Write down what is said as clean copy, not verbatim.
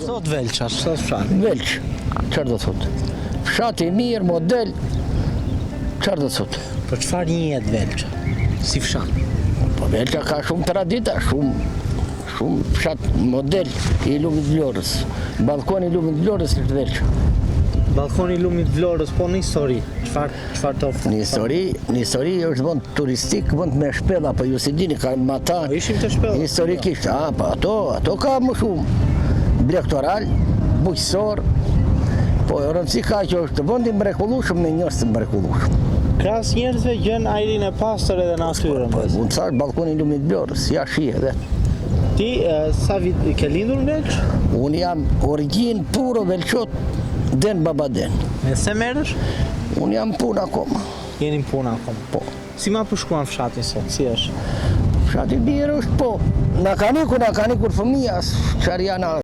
Sot Velqa, Sot fshati. Velq, çfarë do thotë? Fshati i mirë, model, çfarë do thotë? Po çfarë njihet Velqa? Si fshat? Po Velqa ka shumë tradita, shumë fshat model i lumit Vlorës. Ballkoni i lumit Vlorës është Velqa. Ballkoni i lumit Vlorës, po në histori, çfarë të ofron? Në histori është vend turistik, vend me shpella, po ju si dini ka ata. Po ishim të shpella. Historikisht, po ato ka më shumë. Blegtoral, bujqësor, po rëndësi ka që është vend i mrekullueshëm me njerëz të mrekullueshëm. Krahas njerëzve gjën ajrin e pastër edhe natyrën. Po unë thash ballkoni i lumit Vlorës, ja shih edhe. Ti sa vit ke lindur në Velç? Unë jam origjinë puro velçot, den babaden. Me se merresh? Unë jam punë akoma. Jeni në punë akoma. Po. Si ma përshkuan fshati sot? Si është? Fshati mirë është, po. Na kanë ikur fëmija, çfarë janë